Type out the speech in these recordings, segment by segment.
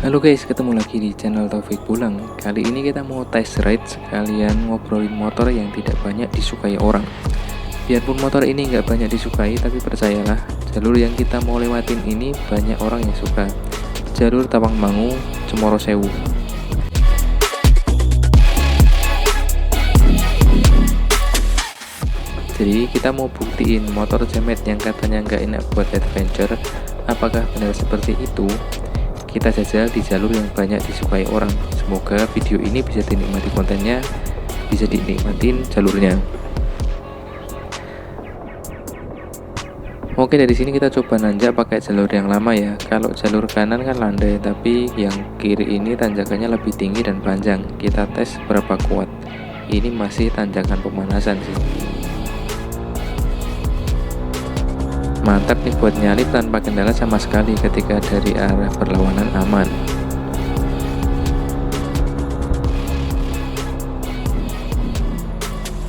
Halo guys, ketemu lagi di channel Taufik Pulang. Kali ini kita mau test ride sekalian ngobrolin motor yang tidak banyak disukai orang. Biarpun motor ini nggak banyak disukai, tapi percayalah, jalur yang kita mau lewatin ini banyak orang yang suka. Jalur Tawangmangu, Cemoro Sewu. Jadi kita mau buktiin motor jemet yang katanya nggak enak buat adventure, apakah benar seperti itu? Kita jajal di jalur yang banyak disukai orang. Semoga video ini bisa dinikmati kontennya, bisa dinikmatin jalurnya. Oke, dari sini kita coba nanjak pakai jalur yang lama ya. Kalau jalur kanan kan landai, tapi yang kiri ini tanjakannya lebih tinggi dan panjang. Kita tes berapa kuat. Ini masih tanjakan pemanasan sih. Mantap nih buat nyalip tanpa kendala sama sekali ketika dari arah berlawanan aman.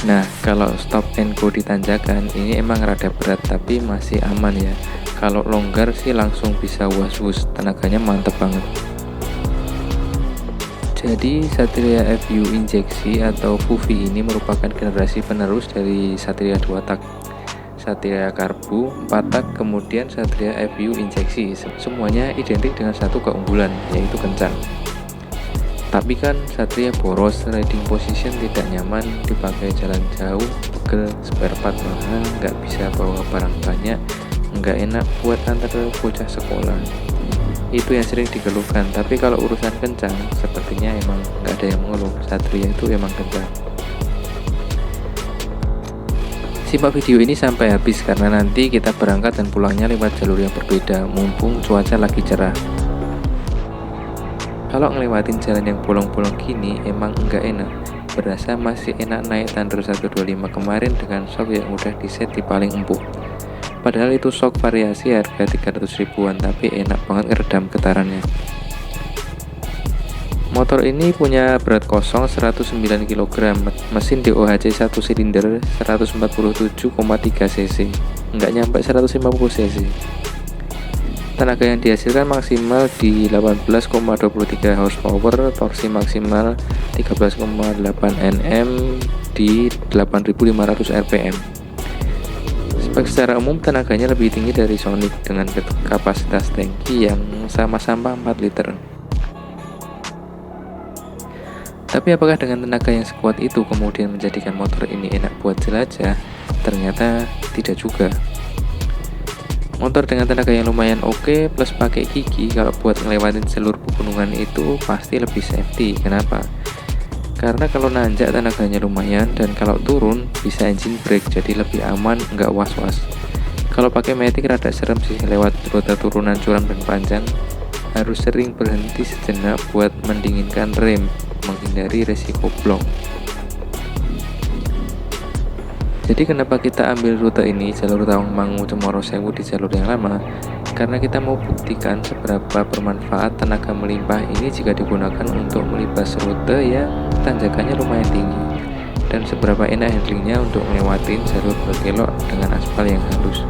Nah, kalau stop and go di tanjakan ini emang rada berat tapi masih aman ya. Kalau longgar sih langsung bisa was-was, tenaganya mantep banget. Jadi Satria FU injeksi atau Fuvi ini merupakan generasi penerus dari Satria 2 tak, Satria Karbu 4 tak, kemudian Satria FU injeksi. Semuanya identik dengan satu keunggulan, yaitu kencang. Tapi kan Satria boros, riding position tidak nyaman, dipakai jalan jauh, pegel, spare part mahal, nggak bisa bawa barang banyak, nggak enak buat antar bocah sekolah. Itu yang sering dikeluhkan. Tapi kalau urusan kencang, sepertinya emang nggak ada yang mengeluh. Satria itu emang kencang. Simak video ini sampai habis karena nanti kita berangkat dan pulangnya lewat jalur yang berbeda, mumpung cuaca lagi cerah. Kalau ngelewatin jalan yang bolong-bolong gini emang enggak enak. Berasa masih enak naik Thunder 125 kemarin dengan shock yang udah diset di paling empuk. Padahal itu shock variasi harga 300 ribuan, tapi enak banget ngeredam getarannya. Motor ini punya berat kosong 109 kg, mesin DOHC 1 silinder 147,3 cc, nggak nyampe 150 cc. Tenaga yang dihasilkan maksimal di 18,23 horsepower, torsi maksimal 13,8 Nm di 8500 rpm. Spek secara umum tenaganya lebih tinggi dari Sonic dengan kapasitas tangki yang sama-sama 4 liter. Tapi apakah dengan tenaga yang sekuat itu kemudian menjadikan motor ini enak buat jelajah? Ternyata tidak juga. Motor dengan tenaga yang lumayan oke plus pakai gigi, kalau buat ngelewatin jalur pegunungan itu pasti lebih safety. Kenapa? Karena kalau nanjak tenaganya lumayan dan kalau turun bisa engine brake, jadi lebih aman, nggak was-was. Kalau pakai matic rada serem sih lewat rute turunan curam dan panjang, harus sering berhenti sejenak buat mendinginkan rem, menghindari resiko blong. Jadi kenapa kita ambil rute ini, jalur Tawangmangu Cemoro Sewu di jalur yang lama? Karena kita mau buktikan seberapa bermanfaat tenaga melimpah ini jika digunakan untuk melibas rute yang tanjakannya lumayan tinggi, dan seberapa enak handlingnya untuk ngelewatin jalur berkelok dengan aspal yang halus.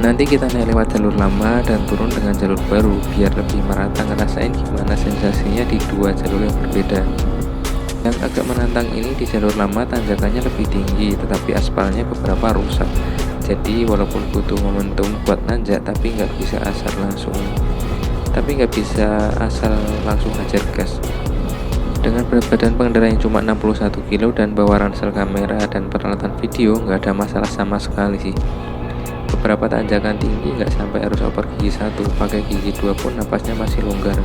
Nanti kita naik lewat jalur lama dan turun dengan jalur baru biar lebih merata ngerasain gimana sensasinya di dua jalur yang berbeda. Yang agak menantang ini di jalur lama tanjakannya lebih tinggi tetapi aspalnya beberapa rusak. Jadi walaupun butuh momentum buat nanjak tapi nggak bisa asal langsung hajar gas. Dengan berat badan pengendara yang cuma 61 kg dan bawa ransel kamera dan peralatan video, nggak ada masalah sama sekali sih. Beberapa tanjakan tinggi nggak sampai harus oper gigi 1, pakai gigi 2 pun napasnya masih longgar.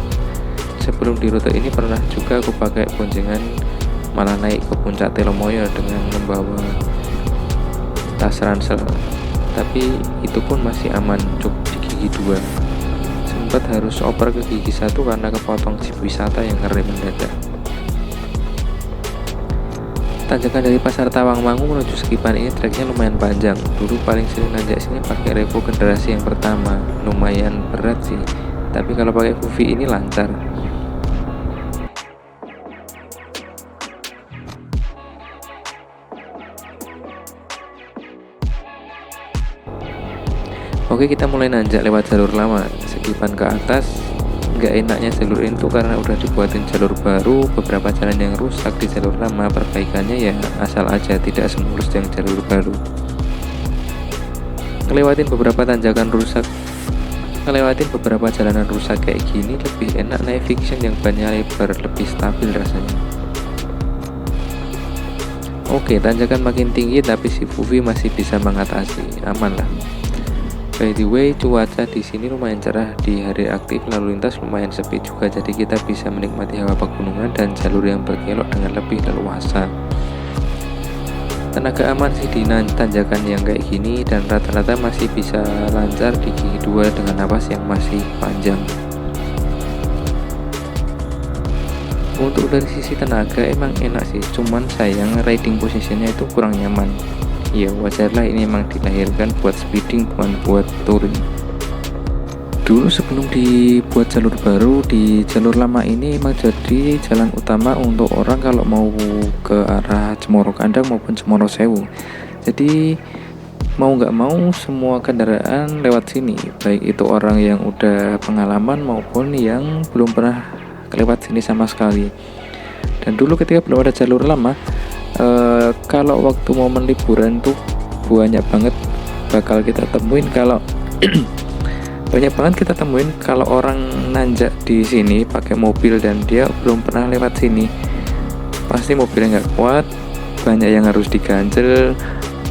Sebelum di rute ini pernah juga aku pakai boncengan, malah naik ke puncak Telomoyo dengan membawa tas ransel, tapi itu pun masih aman cuk di gigi 2. Sempat harus oper ke gigi 1 karena kepotong jeep wisata yang ngerem mendadak. Tanjakan dari Pasar Tawangmangu menuju Skipan ini treknya lumayan panjang. Dulu paling sering nanjak sini pakai Revo generasi yang pertama, lumayan berat sih. Tapi kalau pakai Fuvi ini lancar. Oke, kita mulai nanjak lewat jalur lama. Sekipan ke atas, nggak enaknya jalur itu karena udah dibuatin jalur baru. Beberapa jalan yang rusak di jalur lama, perbaikannya ya asal aja, tidak semulus yang jalur baru. Ngelewatin beberapa jalanan rusak kayak gini lebih enak naik fiction yang bannya lebar, lebih stabil rasanya. Oke, tanjakan makin tinggi tapi si Fufi masih bisa mengatasi, aman lah. By the way, cuaca di sini lumayan cerah di hari aktif, lalu lintas lumayan sepi juga, jadi kita bisa menikmati hawa pegunungan dan jalur yang berkelok dengan lebih leluasa. Tenaga aman sih di tanjakan yang kayak gini, dan rata-rata masih bisa lancar di gigi 2 dengan napas yang masih panjang. Untuk dari sisi tenaga emang enak sih, cuman sayang riding positionnya itu kurang nyaman. Ya wajar lah, ini emang dilahirkan buat speeding, bukan buat touring. Dulu sebelum dibuat jalur baru, di jalur lama ini emang jadi jalan utama untuk orang kalau mau ke arah Cemoro Kandang maupun Cemoro Sewu. Jadi mau nggak mau semua kendaraan lewat sini, baik itu orang yang udah pengalaman maupun yang belum pernah lewat sini sama sekali. Dan dulu ketika belum ada jalur lama, kalau waktu momen liburan tuh banyak banget bakal kita temuin kalau banyak banget kita temuin kalau orang nanjak di sini pakai mobil dan dia belum pernah lewat sini. Pasti mobilnya nggak kuat, banyak yang harus diganjel,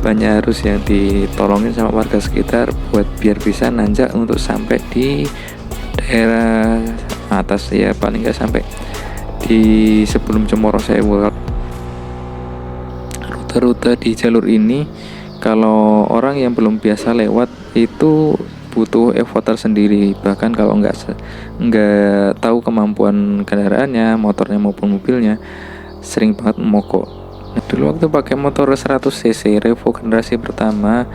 banyak harus yang ditolongin sama warga sekitar buat biar bisa nanjak untuk sampai di daerah atas, ya paling nggak sampai di sebelum Cemoro Sewu. Rute di jalur ini kalau orang yang belum biasa lewat itu butuh effort tersendiri, bahkan kalau nggak tahu kemampuan kendaraannya, motornya maupun mobilnya, sering banget mogok. Nah, dulu waktu pakai motor 100 cc Revo generasi pertama,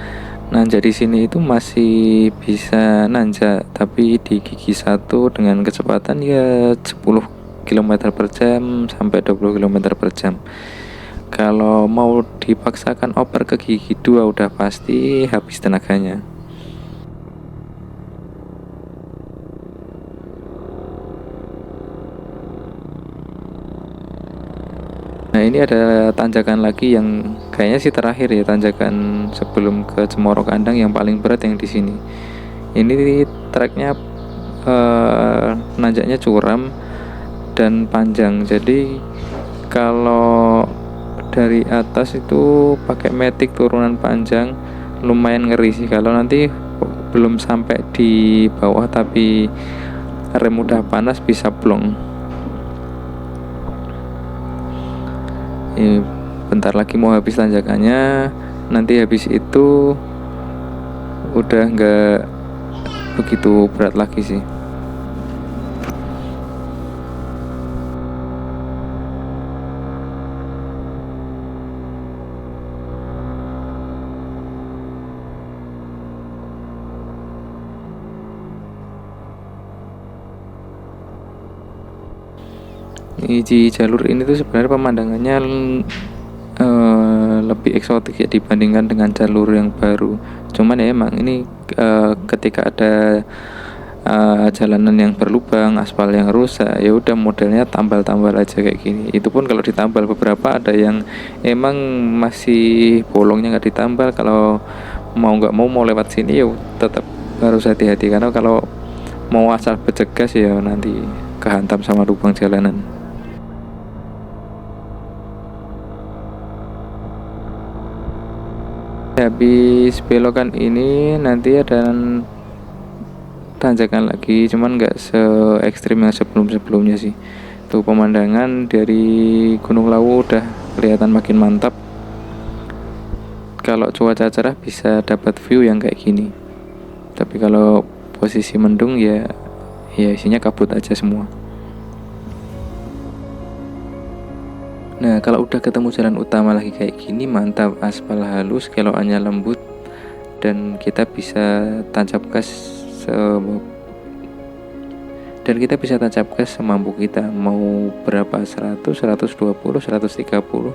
nanjak di sini itu masih bisa nanjak, tapi di gigi 1 dengan kecepatan ya 10 km per jam sampai 20 km per jam. Kalau mau dipaksakan oper ke gigi 2 udah pasti habis tenaganya. Nah, ini ada tanjakan lagi yang kayaknya sih terakhir ya, tanjakan sebelum ke Cemoro Kandang yang paling berat yang di sini. Ini treknya nanjaknya curam dan panjang. Jadi kalau dari atas itu pakai matic turunan panjang lumayan ngeri sih. Kalau nanti belum sampai di bawah tapi rem udah panas bisa plong. Ini bentar lagi mau habis tanjakannya, nanti habis itu udah nggak begitu berat lagi sih. Di jalur ini tuh sebenarnya pemandangannya lebih eksotik ya dibandingkan dengan jalur yang baru. Cuman ya emang ini ketika ada jalanan yang berlubang, aspal yang rusak, ya udah modelnya tambal-tambal aja kayak gini. Itu pun kalau ditambal, beberapa ada yang emang masih bolongnya nggak ditambal. Kalau mau nggak mau lewat sini ya tetap harus hati-hati, karena kalau mau asal bejegas ya nanti kehantam sama lubang jalanan. Habis belokan ini nanti ada tanjakan lagi, cuman nggak se ekstrim yang sebelumnya sih. Tuh pemandangan dari Gunung Lawu udah kelihatan makin mantap. Kalau cuaca cerah bisa dapat view yang kayak gini, tapi kalau posisi mendung ya isinya kabut aja semua. Nah, kalau udah ketemu jalan utama lagi kayak gini, mantap, aspal halus, kelokannya lembut, dan kita bisa tancap gas semampu kita, mau berapa, 100, 120, 130.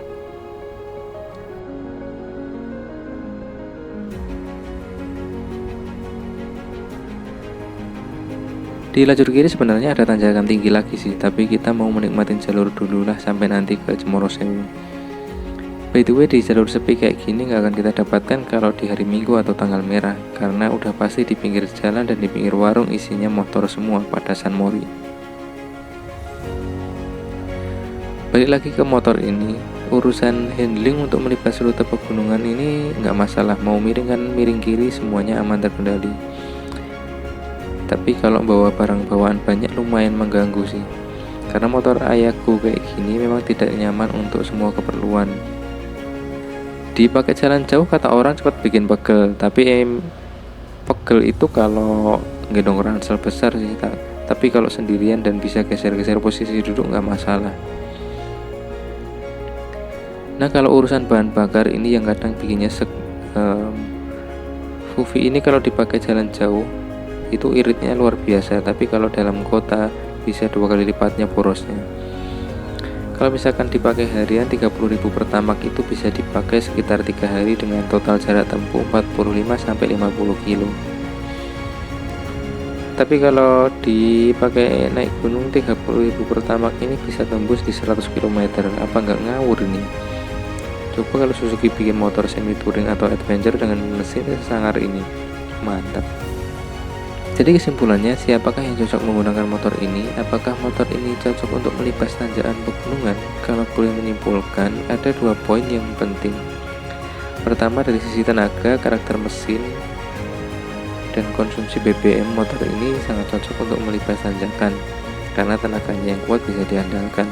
Di lajur kiri sebenarnya ada tanjakan tinggi lagi sih, tapi kita mau menikmatin jalur dulu lah sampai nanti ke Cemoro Sewu. By the way, di jalur sepi kayak gini nggak akan kita dapatkan kalau di hari Minggu atau tanggal merah, karena udah pasti di pinggir jalan dan di pinggir warung isinya motor semua pada San Mori. Balik lagi ke motor ini, urusan handling untuk melintasi rute pegunungan ini nggak masalah, mau miring kan miring kiri, semuanya aman terkendali. Tapi kalau bawa barang bawaan banyak lumayan mengganggu sih, karena motor ayahku kayak gini memang tidak nyaman untuk semua keperluan. Dipakai jalan jauh kata orang cepat bikin pegel, tapi pegel itu kalau gendong ransel besar sih, tapi kalau sendirian dan bisa geser-geser posisi duduk nggak masalah. Nah, kalau urusan bahan bakar ini yang kadang bikin nyesek, Fuvi ini kalau dipakai jalan jauh itu iritnya luar biasa, tapi kalau dalam kota bisa 2 kali lipatnya borosnya. Kalau misalkan dipakai harian 30.000 per tamak itu bisa dipakai sekitar 3 hari dengan total jarak tempuh 45-50 kilo. Tapi kalau dipakai naik gunung 30.000 per tamak ini bisa tembus di 100 km. Apa nggak ngawur ini? Coba kalau Suzuki bikin motor semi touring atau adventure dengan mesin sesangar ini, mantap. Jadi kesimpulannya, siapakah yang cocok menggunakan motor ini? Apakah motor ini cocok untuk melibas tanjakan pegunungan? Kalau boleh menyimpulkan, ada 2 poin yang penting. Pertama, dari sisi tenaga, karakter mesin, dan konsumsi BBM, motor ini sangat cocok untuk melibas tanjakan karena tenaganya yang kuat bisa diandalkan.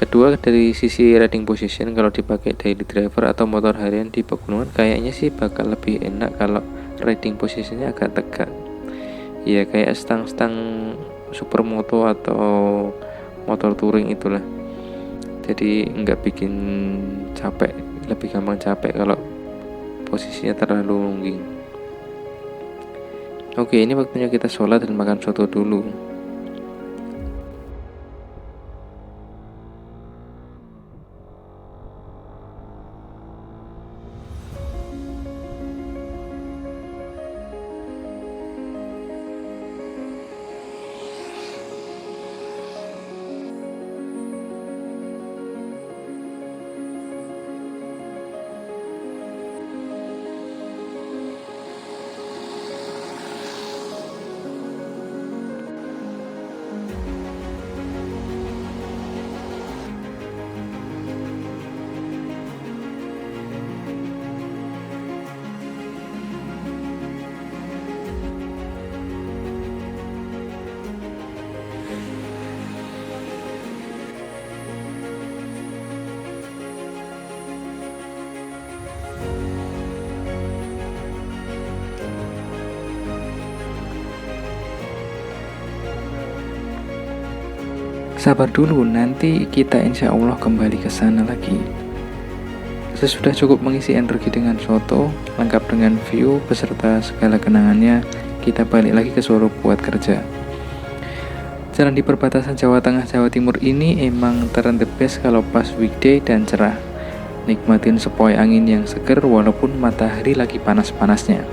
Kedua, dari sisi riding position, kalau dipakai daily driver atau motor harian di pegunungan kayaknya sih bakal lebih enak kalau riding posisinya agak tegak. Ya kayak stang-stang supermoto atau motor touring itulah. Jadi nggak bikin capek, lebih gampang capek kalau posisinya terlalu lungging. Oke, ini waktunya kita sholat dan makan soto dulu. Sabar dulu, nanti kita insya Allah kembali ke sana lagi. Sesudah cukup mengisi energi dengan soto, lengkap dengan view beserta segala kenangannya, kita balik lagi ke Solo buat kerja. Jalan di perbatasan Jawa Tengah Jawa Timur ini emang the best kalau pas weekday dan cerah. Nikmatin sepoi angin yang seger walaupun matahari lagi panas-panasnya.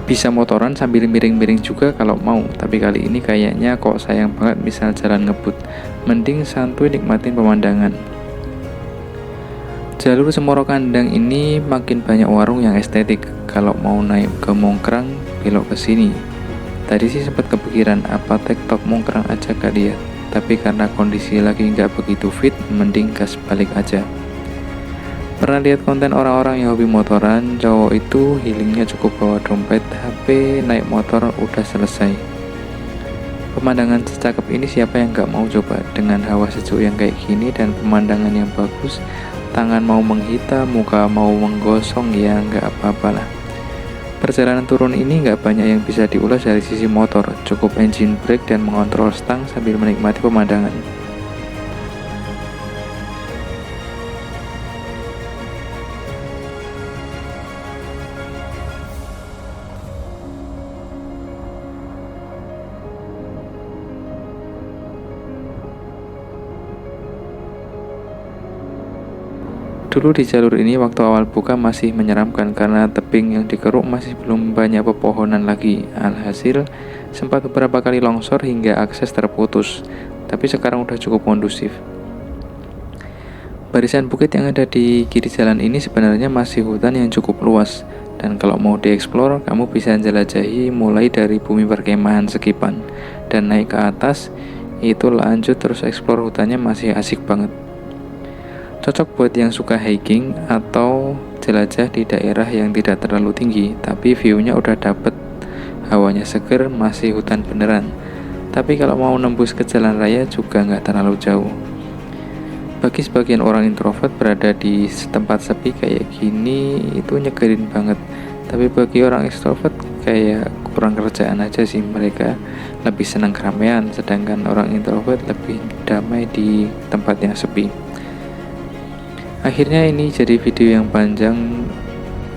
Bisa motoran sambil miring-miring juga kalau mau, tapi kali ini kayaknya kok sayang banget misal jalan ngebut. Mending santuy nikmatin pemandangan. Jalur Cemoro Kandang ini makin banyak warung yang estetik. Kalau mau naik ke Mongkrang, belok ke sini. Tadi sih sempat kepikiran apa TikTok Mongkrang aja kali ya, tapi karena kondisi lagi nggak begitu fit, mending gas balik aja. Pernah lihat konten orang-orang yang hobi motoran, cowok itu healingnya cukup bawa dompet, HP, naik motor, udah selesai. Pemandangan secakep ini siapa yang gak mau coba? Dengan hawa sejuk yang kayak gini dan pemandangan yang bagus, tangan mau menghitam, muka mau menggosong, ya gak apa-apalah. Perjalanan turun ini gak banyak yang bisa diulas dari sisi motor, cukup engine brake dan mengontrol stang sambil menikmati pemandangan. Dulu di jalur ini waktu awal buka masih menyeramkan karena tebing yang dikeruk masih belum banyak pepohonan lagi. Alhasil Sempat beberapa kali longsor hingga akses terputus, tapi sekarang udah cukup kondusif. Barisan bukit yang ada di kiri jalan ini sebenarnya masih hutan yang cukup luas, dan kalau mau dieksplor, kamu bisa jelajahi mulai dari bumi perkemahan Sekipan dan naik ke atas, itu lanjut terus eksplor hutannya masih asik banget. Cocok buat yang suka hiking atau jelajah di daerah yang tidak terlalu tinggi, tapi view-nya udah dapet, hawanya seger, masih hutan beneran. Tapi kalau mau nembus ke jalan raya juga nggak terlalu jauh. Bagi sebagian orang introvert, berada di tempat sepi kayak gini itu nyegerin banget. Tapi bagi orang extrovert kayak kurang kerjaan aja sih, mereka lebih senang keramaian, sedangkan orang introvert lebih damai di tempat yang sepi. Akhirnya ini jadi video yang panjang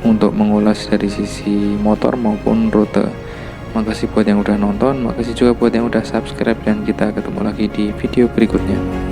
untuk mengulas dari sisi motor maupun rute. Makasih buat yang udah nonton, makasih juga buat yang udah subscribe, dan kita ketemu lagi di video berikutnya.